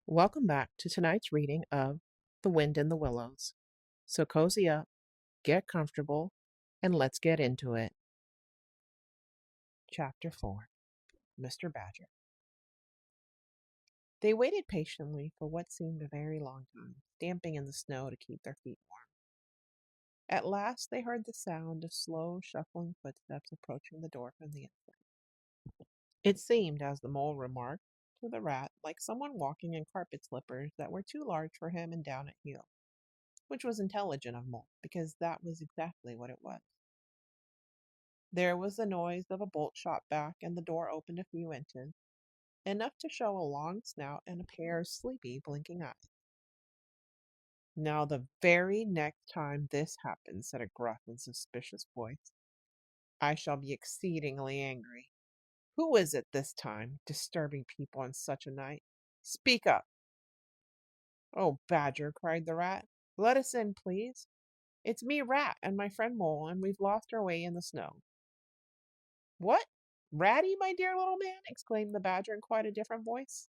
Welcome back to tonight's reading of The Wind in the Willows. So cozy up, get comfortable, and let's get into it. Chapter 4 Mr. Badger. They waited patiently for what seemed a very long time, stamping in the snow to keep their feet warm. At last they heard the sound of slow, shuffling footsteps approaching the door from the inside. It seemed, as the mole remarked to the rat, like someone walking in carpet slippers that were too large for him and down at heel. Which was intelligent of Mole, because that was exactly what it was. There was the noise of a bolt shot back, and the door opened a few inches, enough to show a long snout and a pair of sleepy, blinking eyes. Now, the very next time this happens, said a gruff and suspicious voice, I shall be exceedingly angry. Who is it this time, disturbing people on such a night? Speak up! Oh, Badger, cried the rat, let us in, please. It's me, Rat, and my friend Mole, and we've lost our way in the snow. What? Ratty, my dear little man? Exclaimed the Badger in quite a different voice.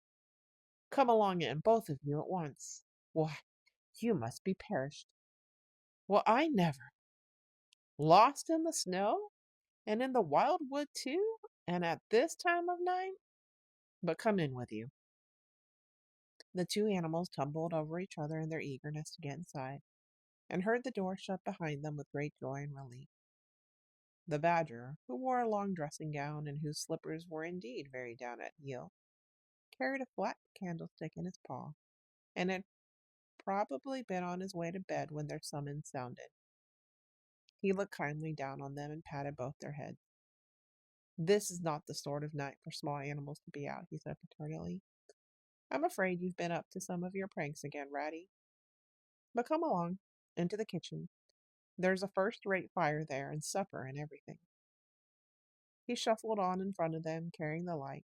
Come along in, both of you at once. Why, you must be perished. Well, I never. Lost in the snow? And in the wild wood, too? And at this time of night? But come in with you. The two animals tumbled over each other in their eagerness to get inside, and heard the door shut behind them with great joy and relief. The Badger, who wore a long dressing gown and whose slippers were indeed very down at heel, carried a flat candlestick in his paw, and had probably been on his way to bed when their summons sounded. He looked kindly down on them and patted both their heads. This is not the sort of night for small animals to be out, he said paternally. I'm afraid you've been up to some of your pranks again, Ratty. But come along into the kitchen. There's a first-rate fire there, and supper and everything. He shuffled on in front of them, carrying the light,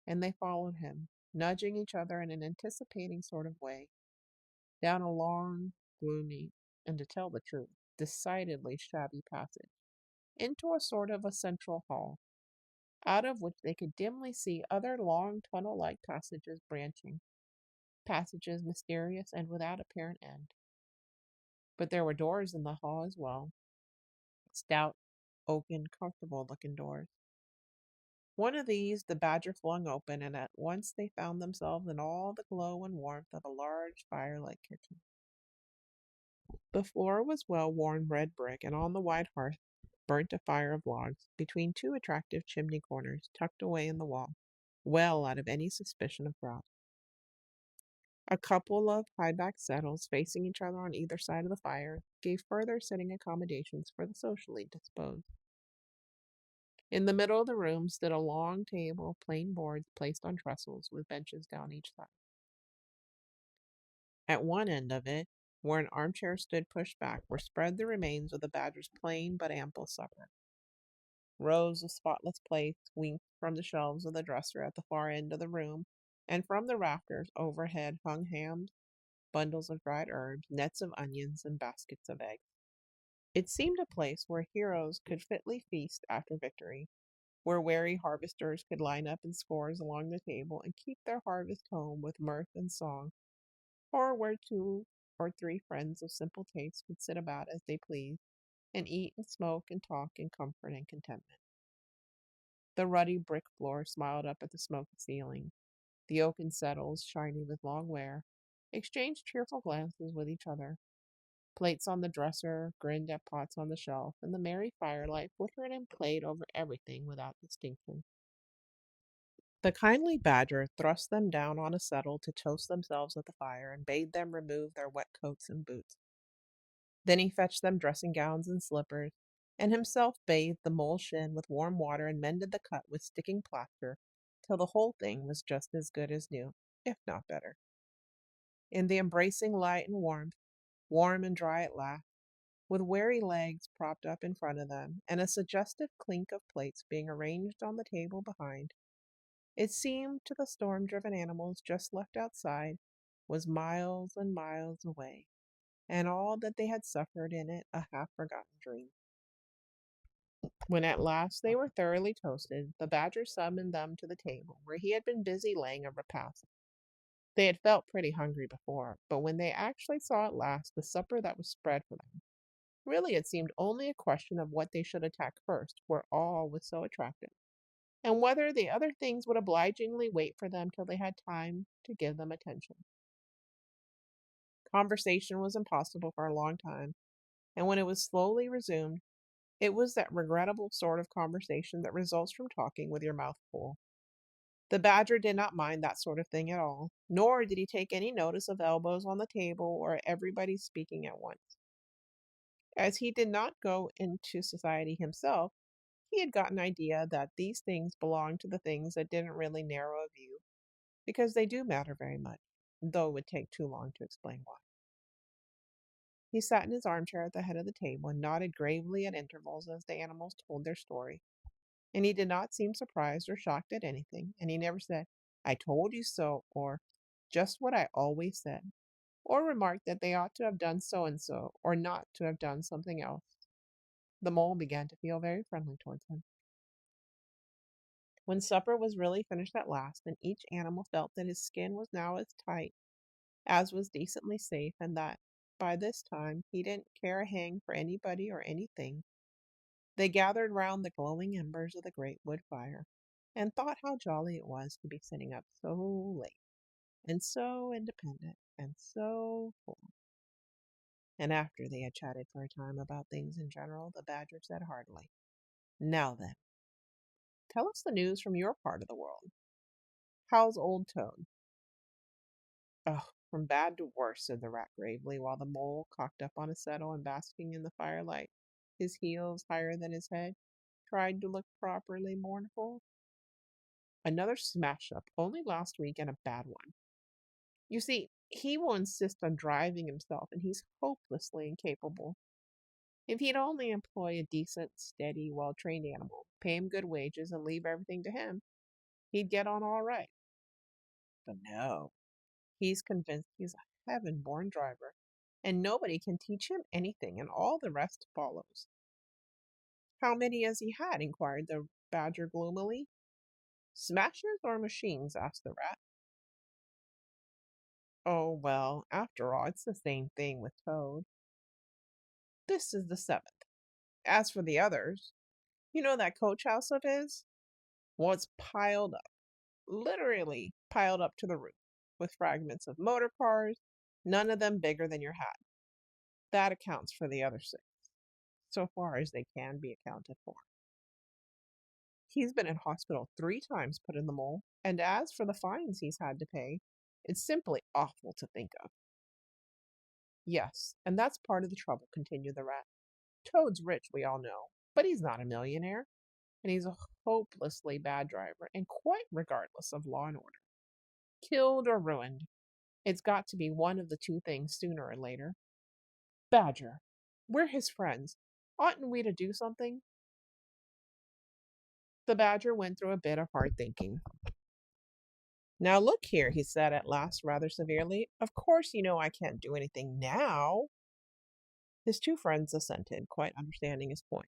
and they followed him, nudging each other in an anticipating sort of way, down a long, gloomy, and to tell the truth, decidedly shabby passage, into a sort of a central hall, out of which they could dimly see other long tunnel-like passages branching, passages mysterious and without apparent end. But there were doors in the hall as well, stout, oaken, comfortable-looking doors. One of these the Badger flung open, and at once they found themselves in all the glow and warmth of a large fire-like kitchen. The floor was well-worn red brick, and on the wide hearth burnt a fire of logs, between two attractive chimney corners tucked away in the wall, well out of any suspicion of draught. A couple of high-backed settles facing each other on either side of the fire gave further sitting accommodations for the socially disposed. In the middle of the room stood a long table of plain boards placed on trestles with benches down each side. At one end of it, where an armchair stood pushed back, were spread the remains of the Badger's plain but ample supper. Rows of spotless plates winked from the shelves of the dresser at the far end of the room, and from the rafters overhead hung hams, bundles of dried herbs, nets of onions, and baskets of eggs. It seemed a place where heroes could fitly feast after victory, where wary harvesters could line up in scores along the table and keep their harvest home with mirth and song, or where 2 or 3 friends of simple taste could sit about as they pleased, and eat and smoke and talk in comfort and contentment. The ruddy brick floor smiled up at the smoky ceiling. The oaken settles, shining with long wear, exchanged cheerful glances with each other. Plates on the dresser grinned at pots on the shelf, and the merry firelight flickered and played over everything without distinction. The kindly Badger thrust them down on a settle to toast themselves at the fire, and bade them remove their wet coats and boots. Then he fetched them dressing gowns and slippers, and himself bathed the mole's shin with warm water and mended the cut with sticking plaster till the whole thing was just as good as new, if not better. In the embracing light and warmth, warm and dry at last, with weary legs propped up in front of them, and a suggestive clink of plates being arranged on the table behind, it seemed to the storm-driven animals just left outside was miles and miles away, and all that they had suffered in it a half-forgotten dream. When at last they were thoroughly toasted, the Badger summoned them to the table, where he had been busy laying a repast. They had felt pretty hungry before, but when they actually saw at last the supper that was spread for them, really it seemed only a question of what they should attack first, where all was so attractive, and whether the other things would obligingly wait for them till they had time to give them attention. Conversation was impossible for a long time, and when it was slowly resumed, it was that regrettable sort of conversation that results from talking with your mouth full. The badger did not mind that sort of thing at all, nor did he take any notice of elbows on the table or everybody speaking at once. As he did not go into society himself, he had got an idea that these things belonged to the things that didn't really narrow a view, because they do matter very much, though it would take too long to explain why. He sat in his armchair at the head of the table and nodded gravely at intervals as the animals told their story. And he did not seem surprised or shocked at anything, and he never said, "I told you so," or "just what I always said," or remarked that they ought to have done so and so, or not to have done something else. The mole began to feel very friendly towards him. When supper was really finished at last, and each animal felt that his skin was now as tight as was decently safe, and that by this time he didn't care a hang for anybody or anything, they gathered round the glowing embers of the great wood fire, and thought how jolly it was to be sitting up so late, and so independent, and so full. And after they had chatted for a time about things in general, the badger said heartily, "Now then, tell us the news from your part of the world. How's old Toad?" "Oh, from bad to worse," said the rat gravely, while the mole, cocked up on a settle and basking in the firelight, his heels higher than his head, tried to look properly mournful. "Another smash up, only last week, and a bad one. You see, he will insist on driving himself, and he's hopelessly incapable. If he'd only employ a decent, steady, well-trained animal, pay him good wages, and leave everything to him, he'd get on all right. But no, he's convinced he's a heaven-born driver, and nobody can teach him anything, and all the rest follows." "How many has he had?" inquired the badger gloomily. "Smashes or machines?" asked the rat. "Oh, well, after all, it's the same thing with Toad. This is the seventh. As for the others, you know that coach house of his? Well, it's piled up, literally piled up to the roof, with fragments of motor cars, none of them bigger than your hat. That accounts for the other six, so far as they can be accounted for. He's been in hospital 3 times," put in the mole, "and as for the fines he's had to pay, it's simply awful to think of." "Yes, and that's part of the trouble," continued the rat. "Toad's rich, we all know, but he's not a millionaire, and he's a hopelessly bad driver, and quite regardless of law and order. Killed or ruined, it's got to be one of the two things sooner or later. Badger, we're his friends. Oughtn't we to do something?" The badger went through a bit of hard thinking. "Now look here," he said at last rather severely, "of course you know I can't do anything now." His two friends assented, quite understanding his point.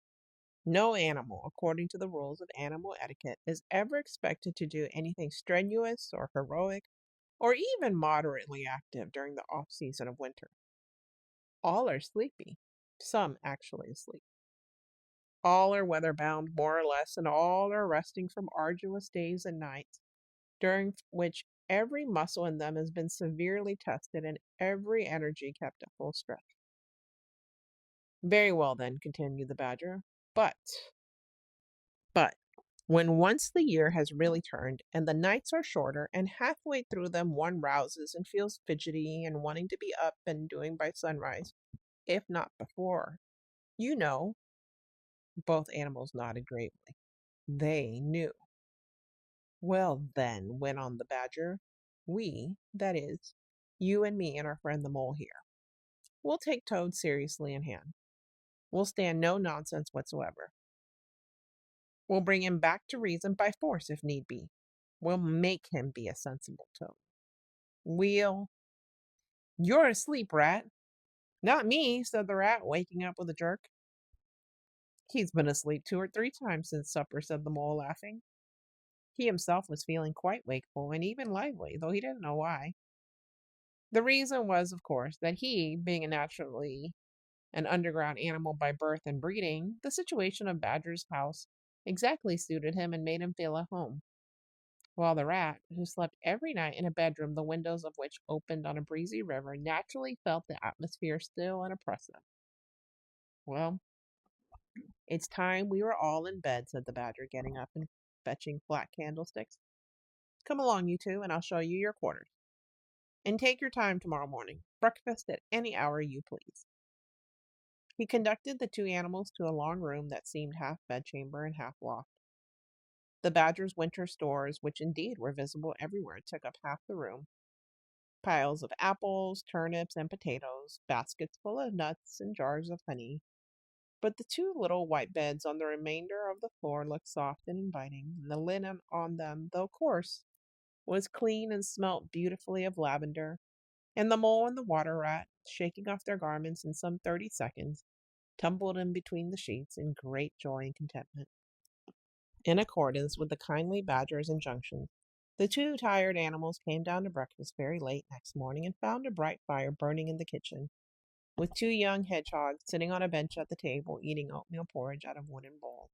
No animal, according to the rules of animal etiquette, is ever expected to do anything strenuous or heroic or even moderately active during the off season of winter. All are sleepy, some actually asleep. All are weather bound more or less, and all are resting from arduous days and nights, during which every muscle in them has been severely tested and every energy kept at full stretch. "Very well, then," continued the badger, but But when once the year has really turned, and the nights are shorter, and halfway through them one rouses and feels fidgety and wanting to be up and doing by sunrise, if not before, you know." Both animals nodded gravely. They knew. "Well, then," went on the badger, "we, that is, you and me and our friend the mole here, we'll take Toad seriously in hand. We'll stand no nonsense whatsoever. We'll bring him back to reason by force if need be. We'll make him be a sensible Toad. We'll—" "You're asleep, rat." "Not me," said the rat, waking up with a jerk. "He's been asleep 2 or 3 times since supper," said the mole, laughing. He himself was feeling quite wakeful and even lively, though he didn't know why. The reason was, of course, that he, being a naturally an underground animal by birth and breeding, the situation of Badger's house exactly suited him and made him feel at home. While the rat, who slept every night in a bedroom the windows of which opened on a breezy river, naturally felt the atmosphere still and oppressive. Well, it's time we were all in bed, said the Badger, getting up and fetching flat candlesticks. Come along, you two, and I'll show you your quarters. And take your time tomorrow morning. Breakfast at any hour you please. He conducted the two animals to a long room that seemed half bedchamber and half loft. The Badger's winter stores, which indeed were visible everywhere, took up half the room. Piles of apples, turnips, and potatoes, baskets full of nuts, and jars of honey. But the two little white beds on the remainder of the floor looked soft and inviting, and the linen on them, though coarse, was clean and smelt beautifully of lavender, and the mole and the water rat, shaking off their garments in some 30 seconds, tumbled in between the sheets in great joy and contentment. In accordance with the kindly Badger's injunction, the two tired animals came down to breakfast very late next morning and found a bright fire burning in the kitchen, with two young hedgehogs sitting on a bench at the table eating oatmeal porridge out of wooden bowls.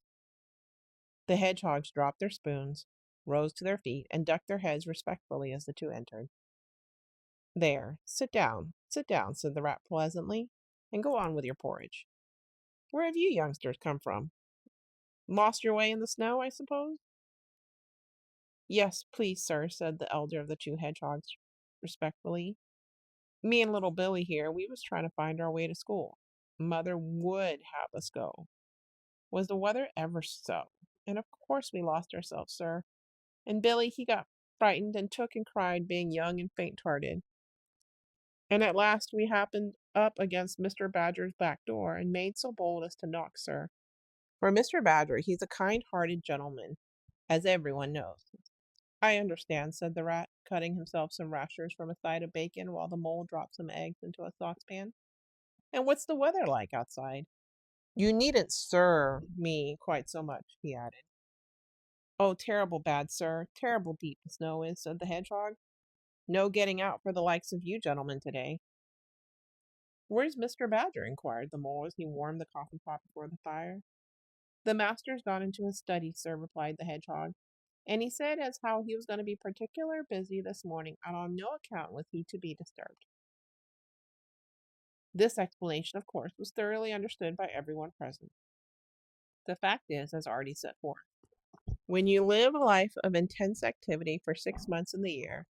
The hedgehogs dropped their spoons, rose to their feet, and ducked their heads respectfully as the two entered. There, sit down, said the rat pleasantly, and go on with your porridge. Where have you youngsters come from? Lost your way in the snow, I suppose? Yes, please, sir, said the elder of the two hedgehogs respectfully. Me and little Billy here, we was trying to find our way to school. Mother would have us go. Was the weather ever so? And of course we lost ourselves, sir. And Billy, he got frightened and took and cried, being young and faint-hearted. And at last we happened up against Mr. Badger's back door, and made so bold as to knock, sir. For Mr. Badger, he's a kind-hearted gentleman, as everyone knows. I understand, said the rat, cutting himself some rashers from a side of bacon while the mole dropped some eggs into a saucepan. And what's the weather like outside? You needn't sir me quite so much, he added. Oh, terrible bad, sir. Terrible deep the snow is, said the hedgehog. No getting out for the likes of you gentlemen today. Where's Mr. Badger? Inquired the mole as he warmed the coffee pot before the fire. The master's gone into his study, sir, replied the hedgehog, and he said as how he was going to be particular busy this morning, and on no account was he to be disturbed. This explanation, of course, was thoroughly understood by everyone present. The fact is, as already set forth, when you live a life of intense activity for 6 months in the year,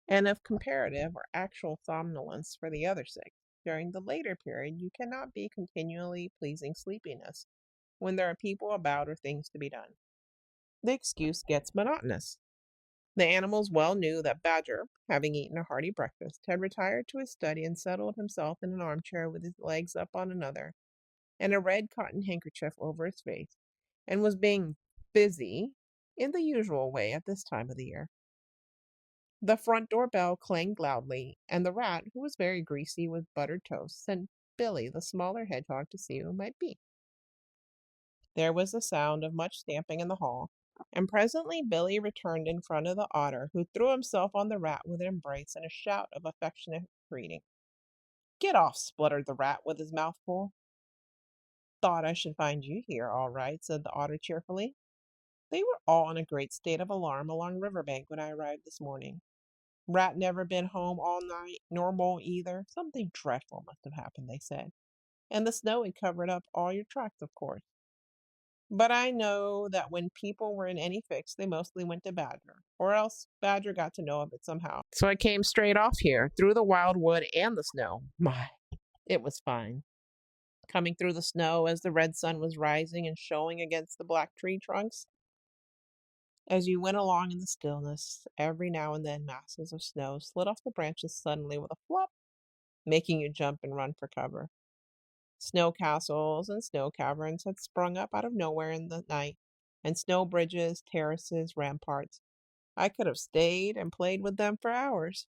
and of comparative or actual somnolence for the other 6, during the later period you cannot be continually pleasing sleepiness when there are people about or things to be done. The excuse gets monotonous. The animals well knew that Badger, having eaten a hearty breakfast, had retired to his study and settled himself in an armchair with his legs up on another, and a red cotton handkerchief over his face, and was being busy in the usual way at this time of the year. The front door bell clanged loudly, and the rat, who was very greasy with buttered toast, sent Billy, the smaller hedgehog, to see who it might be. There was the sound of much stamping in the hall, and presently Billy returned in front of the otter, who threw himself on the rat with an embrace and a shout of affectionate greeting. Get off, spluttered the rat with his mouth full. Thought I should find you here, all right, said the otter cheerfully. They were all in a great state of alarm along Riverbank when I arrived this morning. Rat never been home all night, nor mole either. Something dreadful must have happened, they said. And the snow had covered up all your tracks, of course. But I know that when people were in any fix, they mostly went to Badger, or else Badger got to know of it somehow. So I came straight off here, through the wild wood and the snow. My, it was fine. Coming through the snow as the red sun was rising and showing against the black tree trunks. As you went along in the stillness, every now and then masses of snow slid off the branches suddenly with a flop, making you jump and run for cover. Snow castles and snow caverns had sprung up out of nowhere in the night, and snow bridges, terraces, ramparts. I could have stayed and played with them for hours.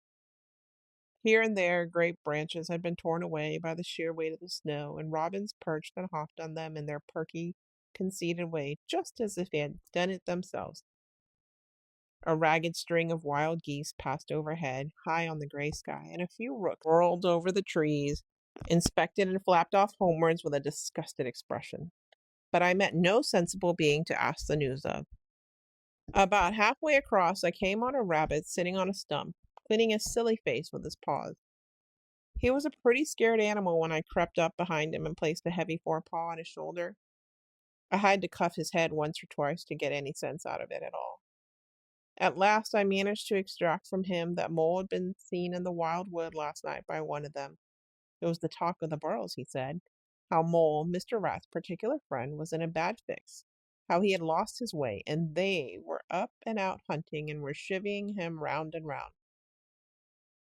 Here and there, great branches had been torn away by the sheer weight of the snow, and robins perched and hopped on them in their perky, conceited way, just as if they had done it themselves. A ragged string of wild geese passed overhead, high on the gray sky, and a few rooks whirled over the trees, inspected and flapped off homewards with a disgusted expression. But I met no sensible being to ask the news of. About halfway across, I came on a rabbit sitting on a stump, cleaning his silly face with his paws. He was a pretty scared animal when I crept up behind him and placed a heavy forepaw on his shoulder. I had to cuff his head once or twice to get any sense out of it at all. At last I managed to extract from him that Mole had been seen in the wild wood last night by one of them. It was the talk of the burrows, he said. How Mole, Mr. Rat's particular friend, was in a bad fix. How he had lost his way, and they were up and out hunting and were chivying him round and round.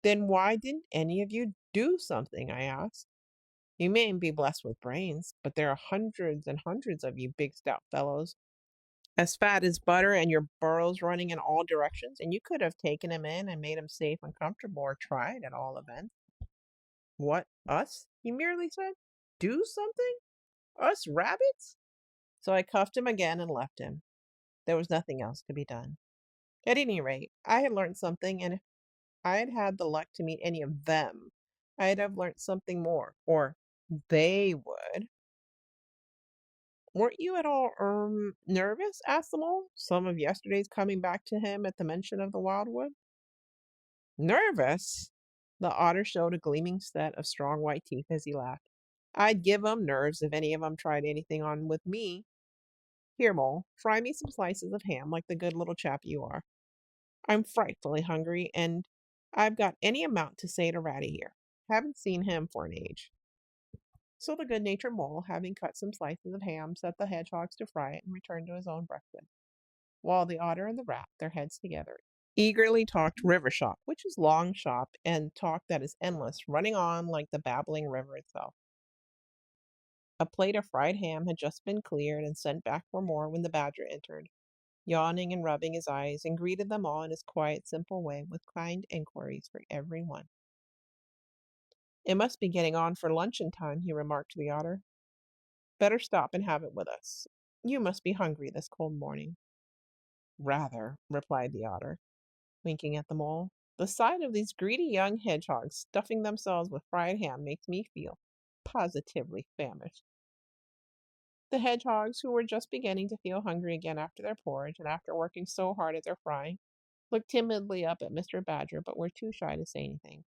Then why didn't any of you do something? I asked. You mayn't be blessed with brains, but there are hundreds and hundreds of you big stout fellows, as fat as butter and your burrows running in all directions, and you could have taken him in and made him safe and comfortable, or tried at all events. What, us? He merely said. Do something? Us rabbits? So I cuffed him again and left him. There was nothing else to be done. At any rate, I had learned something, and if I had had the luck to meet any of them, I'd have learned something more, or they would. Weren't you at all, nervous? Asked the mole, some of yesterday's coming back to him at the mention of the wildwood. Nervous? The otter showed a gleaming set of strong white teeth as he laughed. I'd give 'em nerves if any of 'em tried anything on with me. Here, Mole, fry me some slices of ham like the good little chap you are. I'm frightfully hungry, and I've got any amount to say to Ratty here. Haven't seen him for an age. So the good-natured Mole, having cut some slices of ham, set the hedgehogs to fry it and returned to his own breakfast, while the otter and the rat, their heads together, eagerly talked river shop, which is long shop, and talk that is endless, running on like the babbling river itself. A plate of fried ham had just been cleared and sent back for more when the badger entered, yawning and rubbing his eyes, and greeted them all in his quiet, simple way, with kind inquiries for every one. It must be getting on for luncheon time, he remarked to the otter. Better stop and have it with us. You must be hungry this cold morning. Rather, replied the otter, winking at the mole. The sight of these greedy young hedgehogs stuffing themselves with fried ham makes me feel positively famished. The hedgehogs, who were just beginning to feel hungry again after their porridge and after working so hard at their frying, looked timidly up at Mr. Badger, but were too shy to say anything.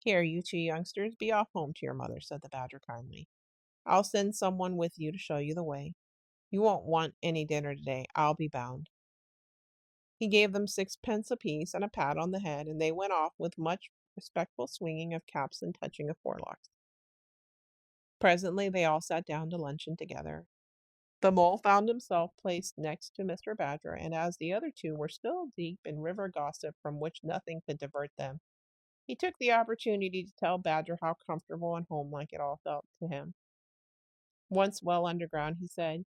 Here, you two youngsters, be off home to your mother, said the Badger kindly. I'll send someone with you to show you the way. You won't want any dinner today, I'll be bound. He gave them 6 pence apiece and a pat on the head, and they went off with much respectful swinging of caps and touching of forelocks. Presently they all sat down to luncheon together. The mole found himself placed next to Mr. Badger, and as the other two were still deep in river gossip from which nothing could divert them, he took the opportunity to tell Badger how comfortable and homelike it all felt to him. Once well underground, he said,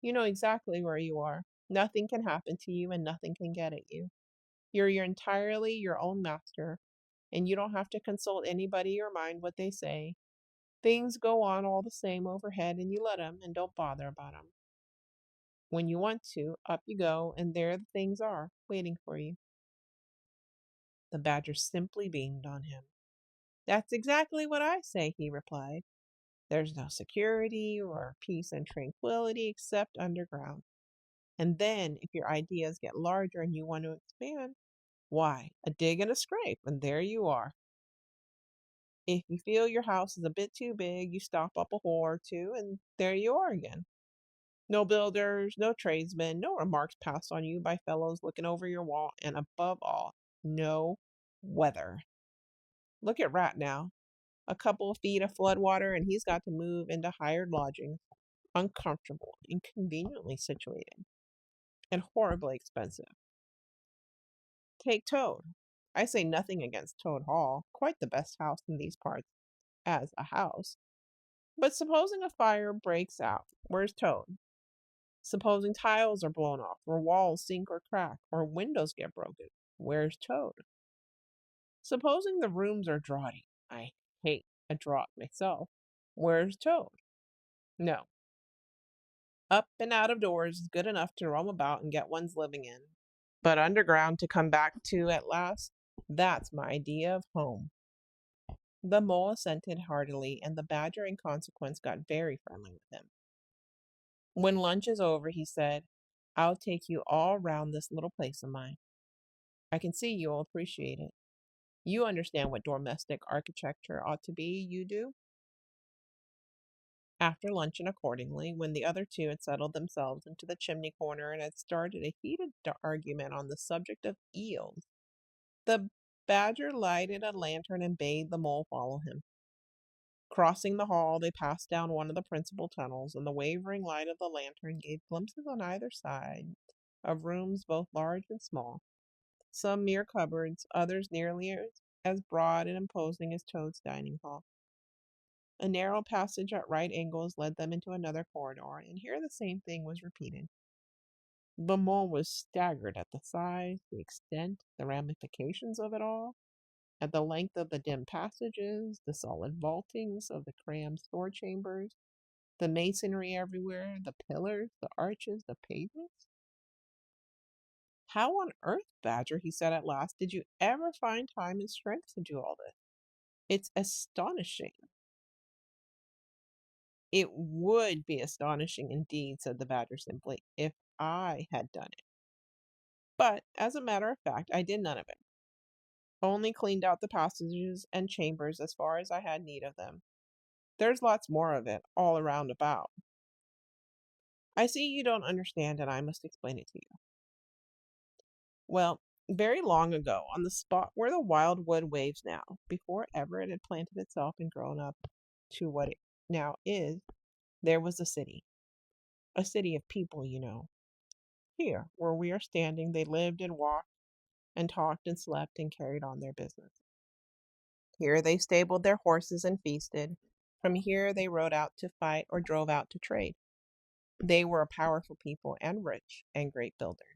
you know exactly where you are. Nothing can happen to you and nothing can get at you. You're entirely your own master, and you don't have to consult anybody or mind what they say. Things go on all the same overhead, and you let 'em and don't bother about 'em. When you want to, up you go, and there the things are, waiting for you. The badger simply beamed on him. That's exactly what I say, he replied. There's no security or peace and tranquility except underground. And then, if your ideas get larger and you want to expand, why, a dig and a scrape, and there you are. If you feel your house is a bit too big, you stop up a hole or two, and there you are again. No builders, no tradesmen, no remarks passed on you by fellows looking over your wall, and above all, no weather. Look at Rat now. A couple of feet of flood water, and he's got to move into hired lodgings, uncomfortable, inconveniently situated, and horribly expensive. Take Toad. I say nothing against Toad Hall, quite the best house in these parts, as a house. But supposing a fire breaks out, where's Toad? Supposing tiles are blown off, or walls sink or crack, or windows get broken, where's Toad? Supposing the rooms are draughty, I hate a draught myself, where's Toad? No. Up and out of doors is good enough to roam about and get one's living in. But underground to come back to at last, that's my idea of home. The mole assented heartily, and the badger in consequence got very friendly with him. When lunch is over, he said, I'll take you all round this little place of mine. I can see you'll appreciate it. You understand what domestic architecture ought to be, you do? After luncheon, accordingly, when the other two had settled themselves into the chimney corner and had started a heated argument on the subject of eels, the badger lighted a lantern and bade the mole follow him. Crossing the hall, they passed down one of the principal tunnels, and the wavering light of the lantern gave glimpses on either side of rooms both large and small, some mere cupboards, others nearly as broad and imposing as Toad's dining hall. A narrow passage at right angles led them into another corridor, and here the same thing was repeated. The mole was staggered at the size, the extent, the ramifications of it all, at the length of the dim passages, the solid vaultings of the crammed store chambers, the masonry everywhere, the pillars, the arches, the pavements. How on earth, Badger, he said at last, did you ever find time and strength to do all this? It's astonishing. It would be astonishing indeed, said the Badger simply, if I had done it. But, as a matter of fact, I did none of it. Only cleaned out the passages and chambers as far as I had need of them. There's lots more of it, all around about. I see you don't understand, and I must explain it to you. Well, very long ago, on the spot where the wild wood waves now, before ever it had planted itself and grown up to what it now is, there was a city of people, you know. Here, where we are standing, they lived and walked and talked and slept and carried on their business. Here they stabled their horses and feasted. From here they rode out to fight or drove out to trade. They were a powerful people and rich and great builders.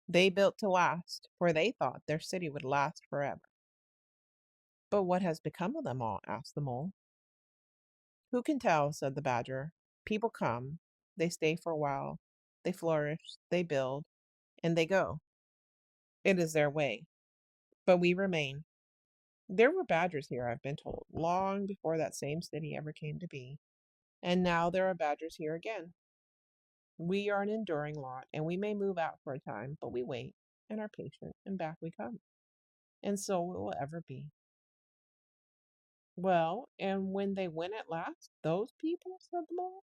They built to last, for they thought their city would last forever. But what has become of them all? Asked the mole. Who can tell? Said the badger. People come, they stay for a while, they flourish, they build, and they go. It is their way. But we remain. There were badgers here, I've been told, long before that same city ever came to be. And now there are badgers here again. We are an enduring lot, and we may move out for a time, but we wait and are patient, and back we come. And so it will ever be. Well, and when they went at last, those people, said the mole.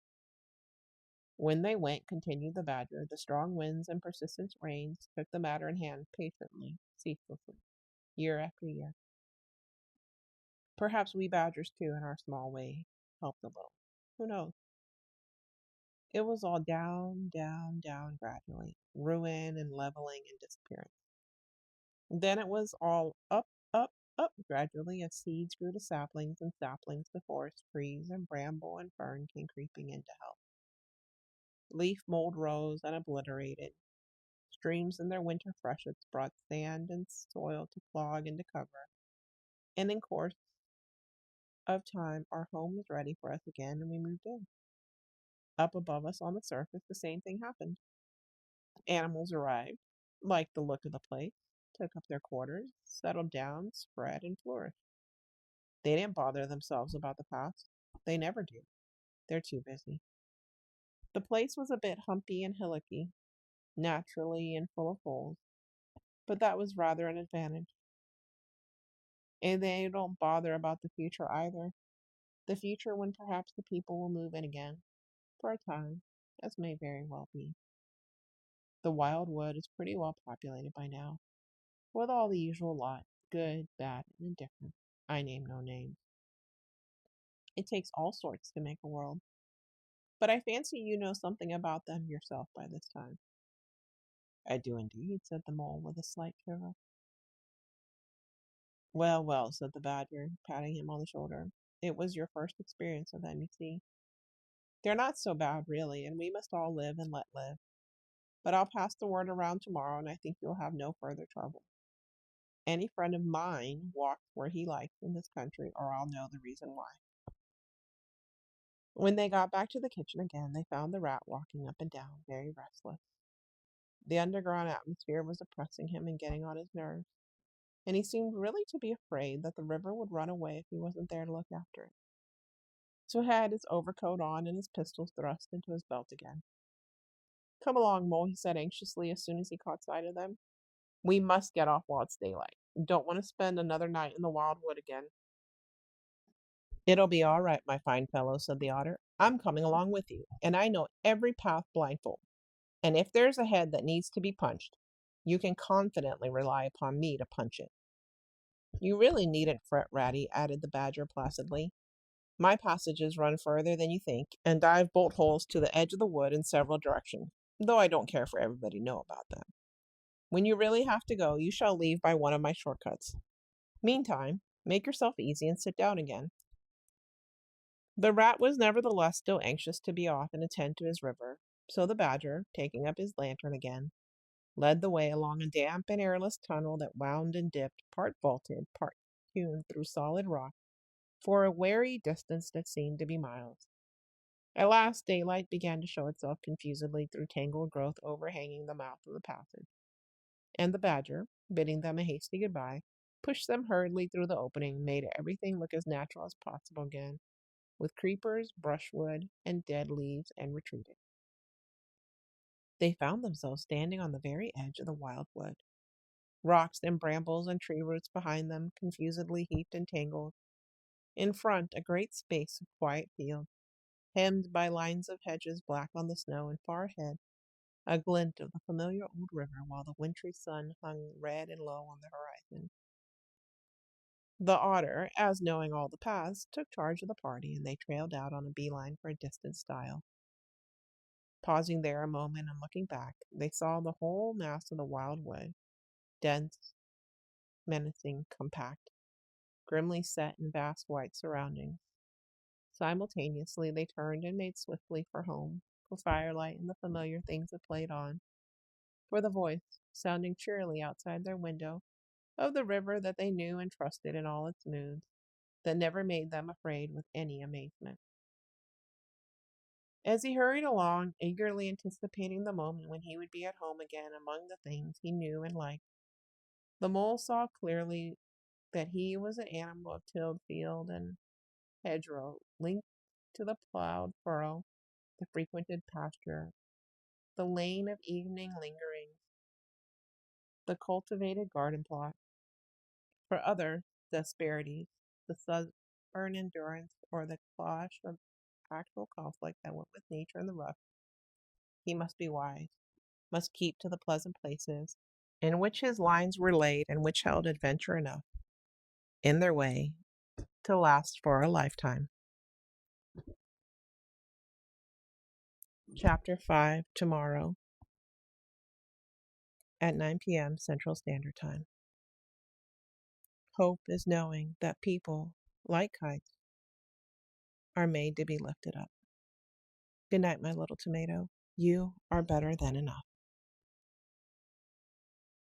When they went, continued the badger, the strong winds and persistent rains took the matter in hand patiently, ceaselessly, year after year. Perhaps we badgers, too, in our small way, helped a little. Who knows? It was all down, down, down gradually, ruin and leveling and disappearance. Then it was all up, up, up gradually as seeds grew to saplings and saplings to forest trees and bramble and fern came creeping into health. Leaf mold rose and obliterated. Streams in their winter freshets brought sand and soil to clog and to cover. And in course of time, our home was ready for us again and we moved in. Up above us on the surface, the same thing happened. Animals arrived, liked the look of the place, took up their quarters, settled down, spread, and flourished. They didn't bother themselves about the past. They never do. They're too busy. The place was a bit humpy and hillocky, naturally and full of holes, but that was rather an advantage. And they don't bother about the future either. The future when perhaps the people will move in again, for a time, as may very well be. The wild wood is pretty well populated by now, with all the usual lot, good, bad, and indifferent. I name no names. It takes all sorts to make a world. But I fancy you know something about them yourself by this time. I do indeed, said the mole with a slight shiver. Well, well, said the badger, patting him on the shoulder. It was your first experience of them, you see. They're not so bad, really, and we must all live and let live. But I'll pass the word around tomorrow, and I think you'll have no further trouble. Any friend of mine walks where he likes in this country, or I'll know the reason why. When they got back to the kitchen again, they found the rat walking up and down, very restless. The underground atmosphere was oppressing him and getting on his nerves, and he seemed really to be afraid that the river would run away if he wasn't there to look after it. So he had his overcoat on and his pistols thrust into his belt again. "Come along, Mole," he said anxiously as soon as he caught sight of them. "We must get off while it's daylight. Don't want to spend another night in the wildwood again." "It'll be all right, my fine fellow," said the Otter. "I'm coming along with you, and I know every path blindfold. And if there's a head that needs to be punched, you can confidently rely upon me to punch it." "You really needn't fret, Ratty," added the Badger placidly. "My passages run further than you think, and dive bolt holes to the edge of the wood in several directions, though I don't care for everybody to know about them. When you really have to go, you shall leave by one of my shortcuts. Meantime, make yourself easy and sit down again." The Rat was nevertheless still anxious to be off and attend to his river, so the Badger, taking up his lantern again, led the way along a damp and airless tunnel that wound and dipped, part vaulted, part hewn through solid rock, for a weary distance that seemed to be miles. At last daylight began to show itself confusedly through tangled growth overhanging the mouth of the passage, and the Badger, bidding them a hasty goodbye, pushed them hurriedly through the opening, made everything look as natural as possible again, with creepers, brushwood, and dead leaves, and retreated. They found themselves standing on the very edge of the wild wood. Rocks and brambles and tree roots behind them, confusedly heaped and tangled. In front, a great space of quiet field, hemmed by lines of hedges black on the snow, and far ahead, a glint of the familiar old river, while the wintry sun hung red and low on the horizon. The Otter, as knowing all the paths, took charge of the party, and they trailed out on a beeline for a distant stile. Pausing there a moment and looking back, they saw the whole mass of the wild wood, dense, menacing, compact, grimly set in vast white surroundings. Simultaneously, they turned and made swiftly for home, for firelight and the familiar things that played on, for the voice, sounding cheerily outside their window, of the river that they knew and trusted in all its moods, that never made them afraid with any amazement. As he hurried along, eagerly anticipating the moment when he would be at home again among the things he knew and liked, the Mole saw clearly that he was an animal of tilled field and hedgerow, linked to the plowed furrow, the frequented pasture, the lane of evening lingerings, the cultivated garden plot. For other disparities, the stubborn endurance or the clash of actual conflict that went with nature in the rough, he must be wise, must keep to the pleasant places in which his lines were laid and which held adventure enough in their way to last for a lifetime. Chapter 5, tomorrow at 9 p.m. Central Standard Time. Hope is knowing that people, like kites, are made to be lifted up. Good night, my little tomato. You are better than enough.